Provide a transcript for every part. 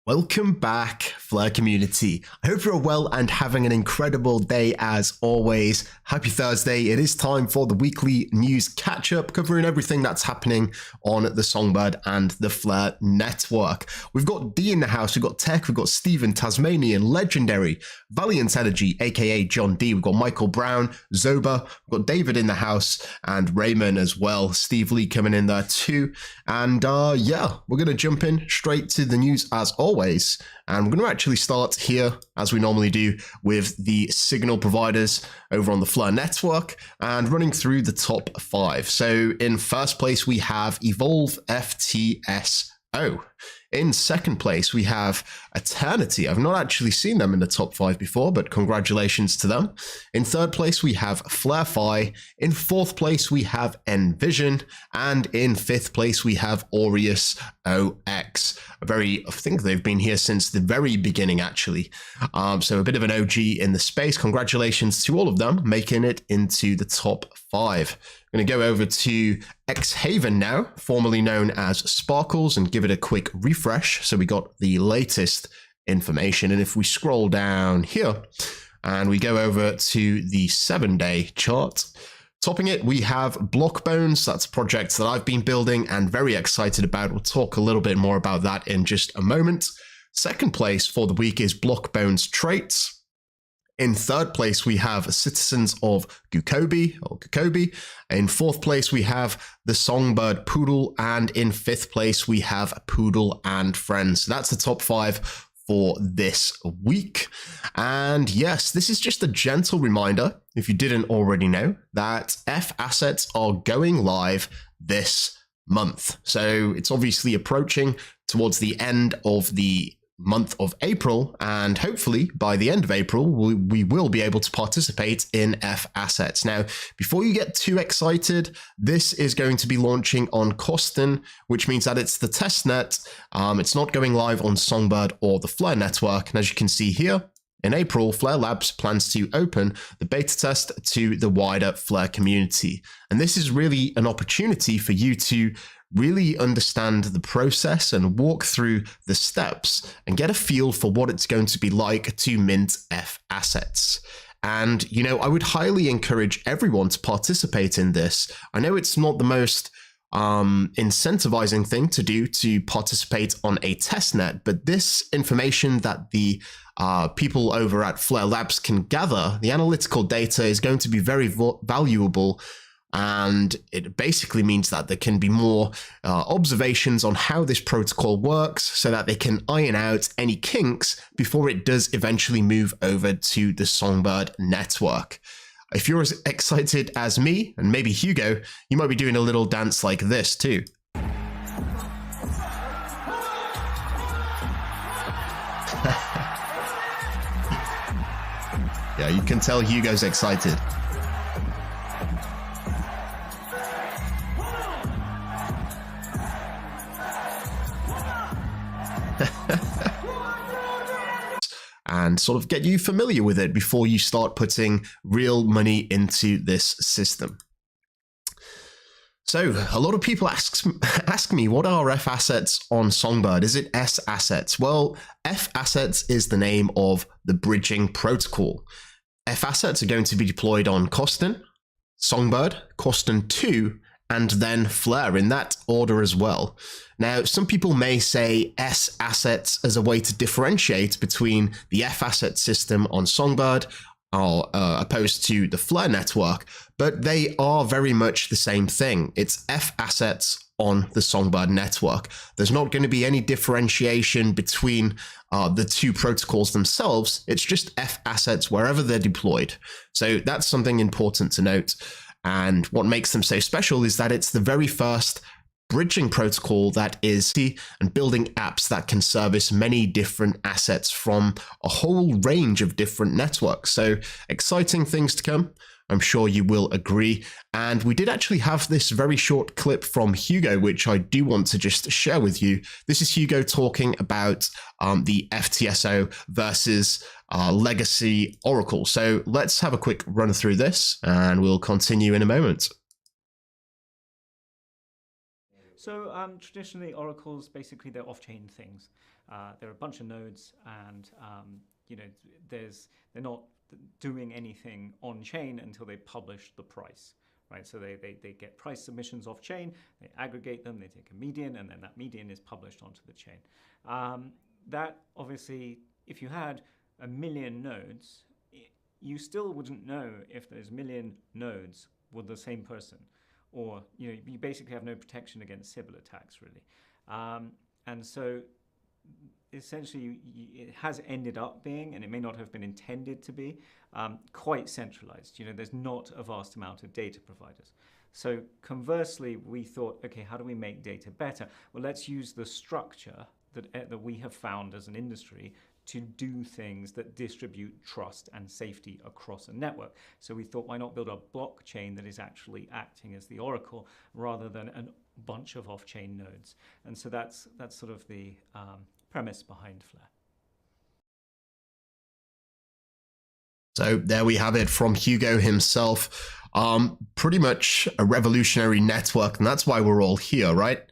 Welcome back, Flare community. I hope you're well and having an incredible day as always. Happy Thursday. It is time for the weekly news catch-up, covering everything that's happening on the Songbird and the Flare network. We've got D in the house, we've got Tech, we've got Steven, Tasmanian, Legendary, Valiant Energy, aka John D, we've got Michael Brown, Zoba, we've got David in the house, and Raymond as well. Steve Lee coming in there too. And yeah, we're going to jump in straight to the news as always. And we're going to actually start here, as we normally do, with the signal providers over on the Flare network and running through the top 5. So in first place, we have Evolve FTSO. In second place, we have Eternity. I've not actually seen them in the top 5 before, but congratulations to them. In third place, we have Flarefy. In fourth place, we have Envision. And in fifth place, we have Aureus OX. I think they've been here since the very beginning, actually. So a bit of an OG in the space. Congratulations to all of them making it into the top 5. I'm going to go over to X-Haven now, formerly known as Sparkles, and give it a quick refresh. So we got the latest information. And if we scroll down here and we go over to the 7-day chart, topping it, we have Blockbones. That's a project that I've been building and very excited about. We'll talk a little bit more about that in just a moment. Second place for the week is Blockbones Traits. In third place, we have Citizens of Gukobi. In fourth place, we have the Songbird Poodle. And in fifth place, we have Poodle and Friends. So that's the top 5 for this week. And yes, this is just a gentle reminder, if you didn't already know, that F assets are going live this month. So it's obviously approaching towards the end of the month of April, and hopefully by the end of April we will be able to participate in F assets. Now, before you get too excited, this is going to be launching on Koinly, which means that it's the test net. It's not going live on Songbird or the Flare network. And as you can see here, in April, Flare Labs plans to open the beta test to the wider Flare community. And this is really an opportunity for you to really understand the process and walk through the steps and get a feel for what it's going to be like to mint F assets. And, you know, I would highly encourage everyone to participate in this. I know it's not the most incentivizing thing to do to participate on a testnet, but this information that the people over at Flare Labs can gather, the analytical data, is going to be very valuable. And it basically means that there can be more observations on how this protocol works so that they can iron out any kinks before it does eventually move over to the Songbird network. If you're as excited as me, and maybe Hugo, you might be doing a little dance like this too. Yeah, you can tell Hugo's excited. And sort of get you familiar with it before you start putting real money into this system. So a lot of people ask me, what are F assets on Songbird? Is it S assets? Well, F assets is the name of the bridging protocol. F assets are going to be deployed on Koinly, Songbird, Koinly 2, and then Flare in that order as well. Now, some people may say S assets as a way to differentiate between the F asset system on Songbird opposed to the Flare network, but they are very much the same thing. It's F assets on the Songbird network. There's not going to be any differentiation between the two protocols themselves. It's just F assets wherever they're deployed. So that's something important to note. And what makes them so special is that it's the very first bridging protocol that is and building apps that can service many different assets from a whole range of different networks. So exciting things to come. I'm sure you will agree. And we did actually have this very short clip from Hugo, which I do want to just share with you. This is Hugo talking about the FTSO versus legacy Oracle. So let's have a quick run through this and we'll continue in a moment. So traditionally, Oracles, basically, they're off-chain things. There are a bunch of nodes, and they're not doing anything on-chain until they publish the price, right? So they get price submissions off-chain, they aggregate them, they take a median, and then that median is published onto the chain. That obviously, if you had 1 million nodes, you still wouldn't know if those 1 million nodes were the same person. Or you basically have no protection against Sybil attacks, really. And so essentially it has ended up being, and it may not have been intended to be, quite centralized. There's not a vast amount of data providers. So conversely, we thought, okay, how do we make data better? Well, let's use the structure that we have found as an industry to do things that distribute trust and safety across a network. So we thought, why not build a blockchain that is actually acting as the oracle rather than a bunch of off-chain nodes? And so that's sort of the premise behind Flare. So there we have it from Hugo himself. Pretty much a revolutionary network, and that's why we're all here, right?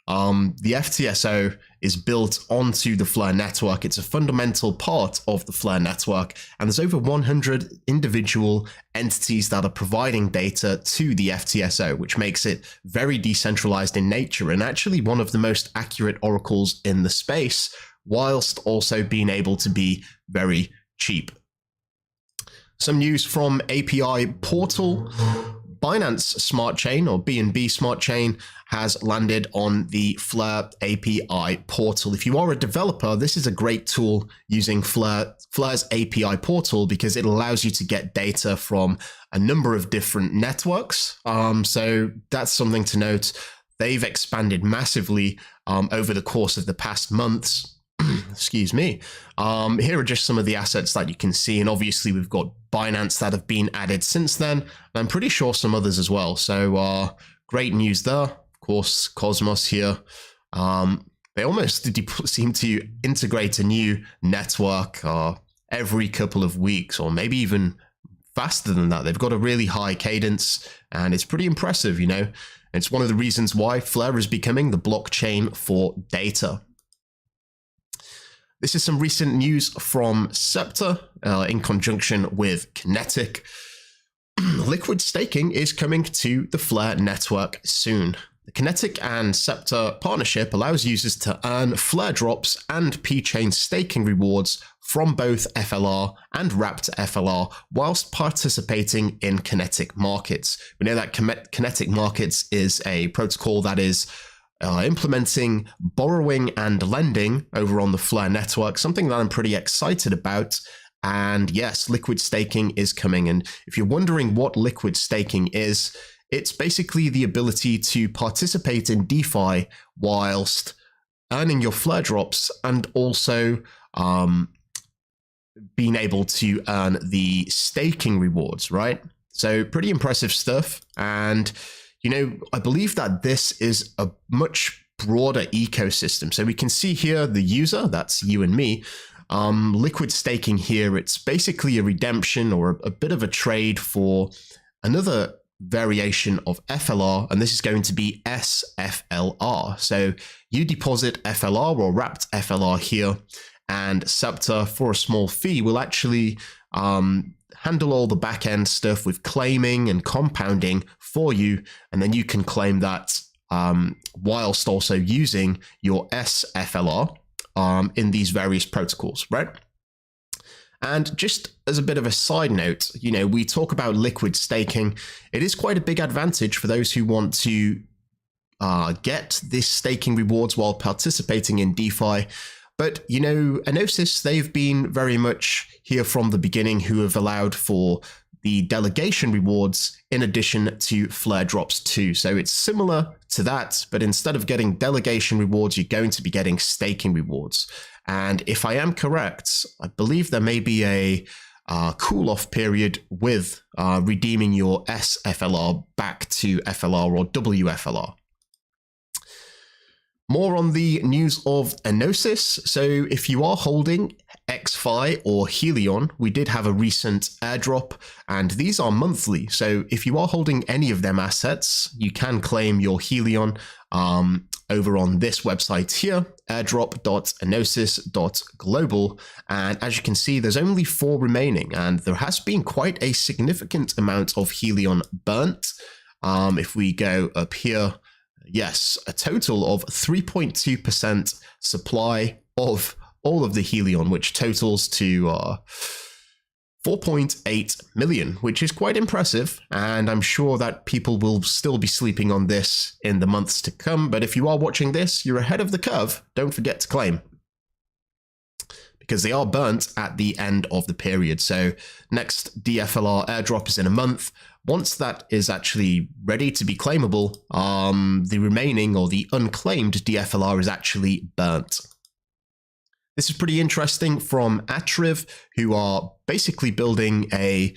The FTSO is built onto the Flare network. It's a fundamental part of the Flare network, and there's over 100 individual entities that are providing data to the FTSO, which makes it very decentralized in nature and actually one of the most accurate oracles in the space, whilst also being able to be very cheap. Some news from API Portal. Binance Smart Chain, or BNB Smart Chain, has landed on the Flare API portal. If you are a developer, this is a great tool using Flare's API portal because it allows you to get data from a number of different networks. So that's something to note. They've expanded massively over the course of the past months. Excuse me. Here are just some of the assets that you can see, and obviously we've got Binance that have been added since then, and I'm pretty sure some others as well. So great news there. Of course, Cosmos here. They almost seem to integrate a new network every couple of weeks, or maybe even faster than that. They've got a really high cadence, and it's pretty impressive. It's one of the reasons why Flare is becoming the blockchain for data. This is some recent news from Scepter in conjunction with Kinetic. Liquid staking is coming to the Flare network soon. The Kinetic and Scepter partnership allows users to earn Flare drops and P-chain staking rewards from both FLR and wrapped FLR whilst participating in Kinetic markets. We know that Kinetic markets is a protocol that is implementing borrowing and lending over on the Flare network, something that I'm pretty excited about. And yes, liquid staking is coming. And if you're wondering what liquid staking is, it's basically the ability to participate in DeFi whilst earning your Flare drops and also being able to earn the staking rewards, right? So pretty impressive stuff. And I believe that this is a much broader ecosystem. So we can see here the user, that's you and me. Liquid staking here, it's basically a redemption or a bit of a trade for another variation of FLR, and this is going to be SFLR. So you deposit FLR or wrapped FLR here, and Scepter, for a small fee, will actually handle all the back-end stuff with claiming and compounding for you, and then you can claim that whilst also using your SFLR in these various protocols, right? And just as a bit of a side note, we talk about liquid staking. It is quite a big advantage for those who want to get this staking rewards while participating in DeFi. But, Enosis, they've been very much here from the beginning, who have allowed for the delegation rewards in addition to flare drops too. So it's similar to that, but instead of getting delegation rewards, you're going to be getting staking rewards. And if I am correct, I believe there may be a cool-off period with redeeming your SFLR back to FLR or WFLR. More on the news of Enosis. So if you are holding XFi or Helion, we did have a recent airdrop, and these are monthly. So if you are holding any of them assets, you can claim your Helion over on this website here, airdrop.enosis.global. And as you can see, there's only 4 remaining, and there has been quite a significant amount of Helion burnt. If we go up here, yes, a total of 3.2% supply of all of the Helion, which totals to 4.8 million, which is quite impressive. And I'm sure that people will still be sleeping on this in the months to come. But if you are watching this, you're ahead of the curve. Don't forget to claim, because they are burnt at the end of the period. So next DFLR airdrop is in a month. Once that is actually ready to be claimable, the remaining or the unclaimed DFLR is actually burnt. This is pretty interesting from Atriv, who are basically building a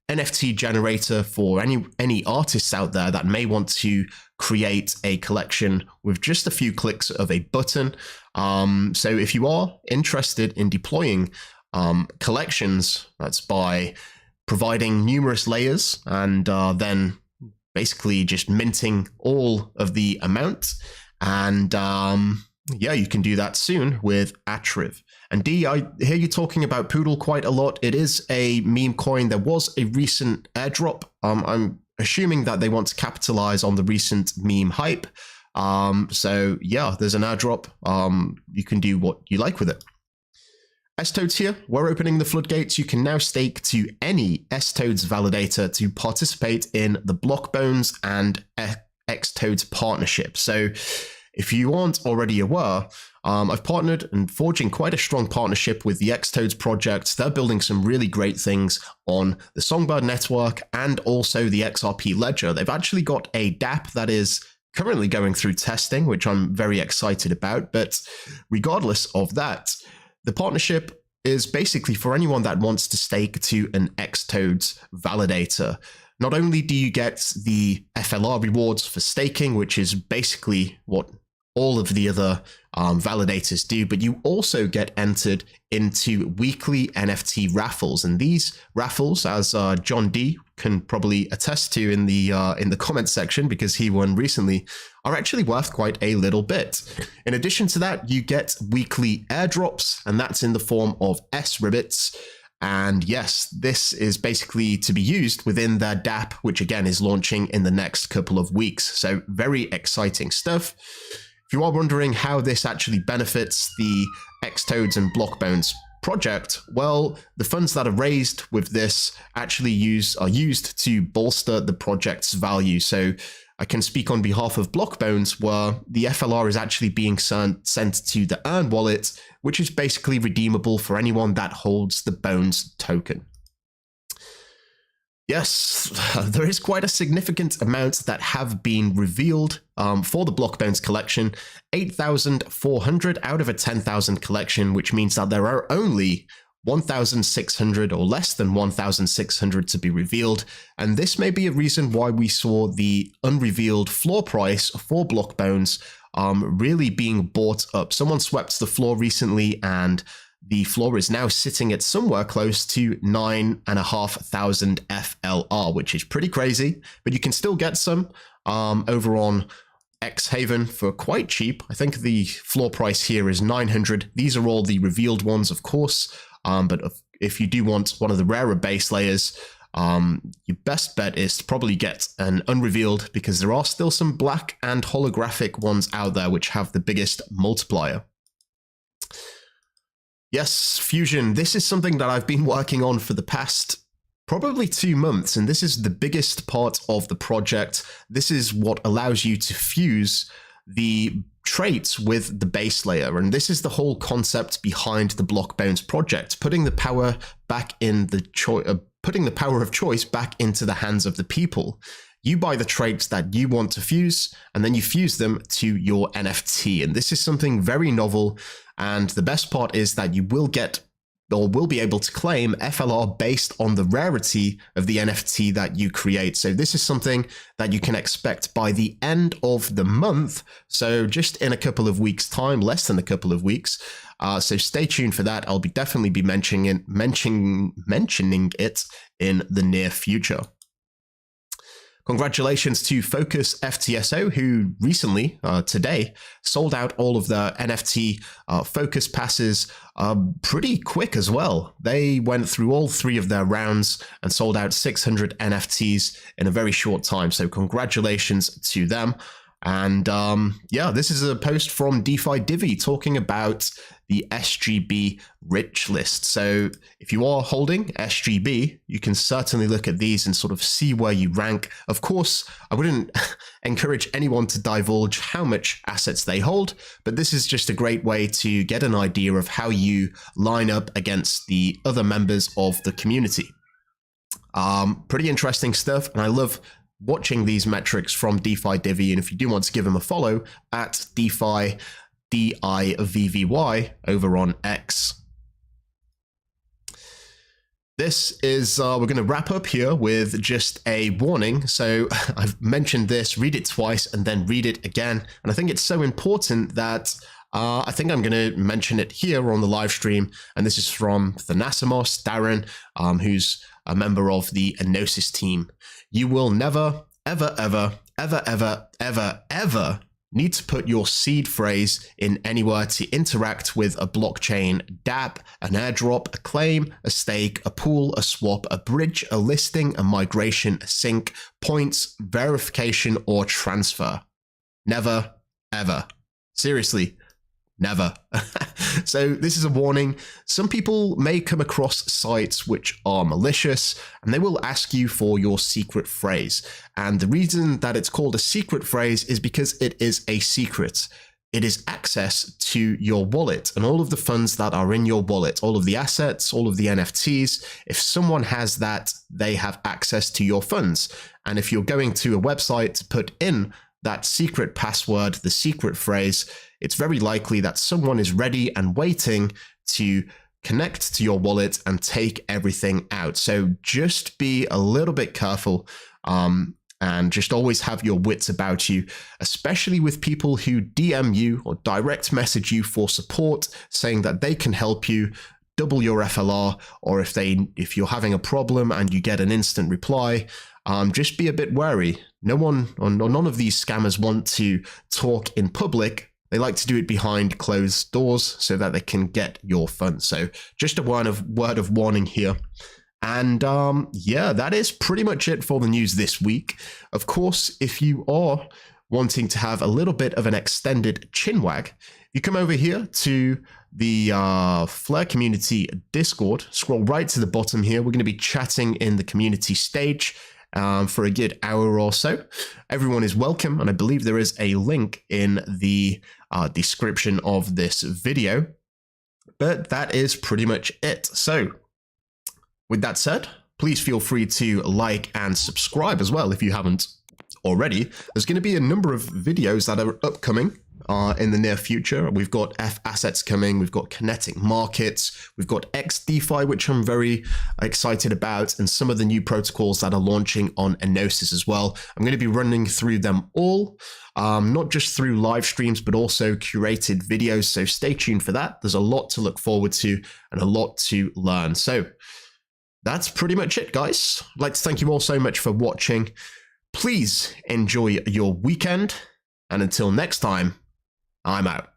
NFT generator for any artists out there that may want to create a collection with just a few clicks of a button. So if you are interested in deploying collections, that's by providing numerous layers and then basically just minting all of the amount. And yeah, you can do that soon with Atriv. And D, I hear you talking about Poodle quite a lot. It is a meme coin. There was a recent airdrop. I'm assuming that they want to capitalize on the recent meme hype. So yeah, there's an airdrop. You can do what you like with it. S-Toads here, we're opening the floodgates. You can now stake to any S-Toads validator to participate in the Blockbones and X-Toads partnership. So if you aren't already aware, I've partnered and forging quite a strong partnership with the X-Toads project. They're building some really great things on the Songbird network and also the XRP ledger. They've actually got a dApp that is currently going through testing, which I'm very excited about. But regardless of that, the partnership is basically for anyone that wants to stake to an X-Toads validator. Not only do you get the FLR rewards for staking, which is basically what all of the other validators do, but you also get entered into weekly NFT raffles. And these raffles, as John D can probably attest to in the comments section, because he won recently, are actually worth quite a little bit. In addition to that, you get weekly airdrops, and that's in the form of S-Ribbits. And yes, this is basically to be used within their dApp, which again is launching in the next couple of weeks. So very exciting stuff. If you are wondering how this actually benefits the X-Toads and Blockbones project, well, the funds that are raised with this actually are used to bolster the project's value. So I can speak on behalf of Blockbones, where the FLR is actually being sent to the Earn wallet, which is basically redeemable for anyone that holds the Bones token. Yes, there is quite a significant amount that have been revealed for the Blockbones collection. 8,400 out of a 10,000 collection, which means that there are only 1,600 or less than 1,600 to be revealed. And this may be a reason why we saw the unrevealed floor price for Blockbones really being bought up. Someone swept the floor recently, and the floor is now sitting at somewhere close to 9,500 FLR, which is pretty crazy, but you can still get some over on X-Haven for quite cheap. I think the floor price here is 900. These are all the revealed ones, of course, but if you do want one of the rarer base layers, your best bet is to probably get an unrevealed, because there are still some black and holographic ones out there which have the biggest multiplier. Yes, Fusion, this is something that I've been working on for the past probably 2 months, and this is the biggest part of the project. This is what allows you to fuse the traits with the base layer, and this is the whole concept behind the Blockbones project, putting the power back in putting the power of choice back into the hands of the people. You buy the traits that you want to fuse, and then you fuse them to your NFT. And this is something very novel. And the best part is that you will get, or will be able to claim, FLR based on the rarity of the NFT that you create. So this is something that you can expect by the end of the month. So just in a couple of weeks' time, less than a couple of weeks. So stay tuned for that. I'll definitely be mentioning it in the near future. Congratulations to Focus FTSO, who recently, today, sold out all of their NFT Focus passes pretty quick as well. They went through all 3 of their rounds and sold out 600 NFTs in a very short time. So congratulations to them. And yeah, this is a post from DeFi Divi talking about the SGB rich list. So if you are holding SGB, you can certainly look at these and sort of see where you rank. Of course, I wouldn't encourage anyone to divulge how much assets they hold, but this is just a great way to get an idea of how you line up against the other members of the community. Pretty interesting stuff, and I love watching these metrics from DeFi Divi. And if you do want to give him a follow, at DeFi DIVVY over on X. This is, we're going to wrap up here with just a warning. So I've mentioned this, read it twice and then read it again. And I think it's so important that I think I'm going to mention it here on the live stream. And this is from Thanasimos Darren, who's a member of the Enosis team. You will never, ever, ever, ever, ever, ever, ever need to put your seed phrase in anywhere to interact with a blockchain dApp, an airdrop, a claim, a stake, a pool, a swap, a bridge, a listing, a migration, a sync, points, verification, or transfer. Never, ever. Seriously, never. So this is a warning. Some people may come across sites which are malicious, and they will ask you for your secret phrase. And the reason that it's called a secret phrase is because it is a secret. It is access to your wallet and all of the funds that are in your wallet, all of the assets, all of the NFTs. If someone has that, they have access to your funds. And if you're going to a website to put in that secret password, the secret phrase, it's very likely that someone is ready and waiting to connect to your wallet and take everything out. So just be a little bit careful, and just always have your wits about you, especially with people who DM you or direct message you for support, saying that they can help you double your FLR, or if you're having a problem and you get an instant reply, just be a bit wary. None of these scammers want to talk in public. They like to do it behind closed doors so that they can get your funds. So just a word of warning here. And yeah, that is pretty much it for the news this week. Of course, if you are wanting to have a little bit of an extended chinwag, you come over here to the Flare Community Discord, scroll right to the bottom here. We're going to be chatting in the community stage for a good hour or so. Everyone is welcome, and I believe there is a link in the description of this video. But that is pretty much it. So with that said, please feel free to like and subscribe as well if you haven't already. There's going to be a number of videos that are upcoming in the near future. We've got F assets coming, we've got kinetic markets, we've got XDeFi, which I'm very excited about, and some of the new protocols that are launching on Enosis as well. I'm going to be running through them all, not just through live streams, but also curated videos. So stay tuned for that. There's a lot to look forward to and a lot to learn. So that's pretty much it, guys. I'd like to thank you all so much for watching. Please enjoy your weekend, and until next time, I'm out.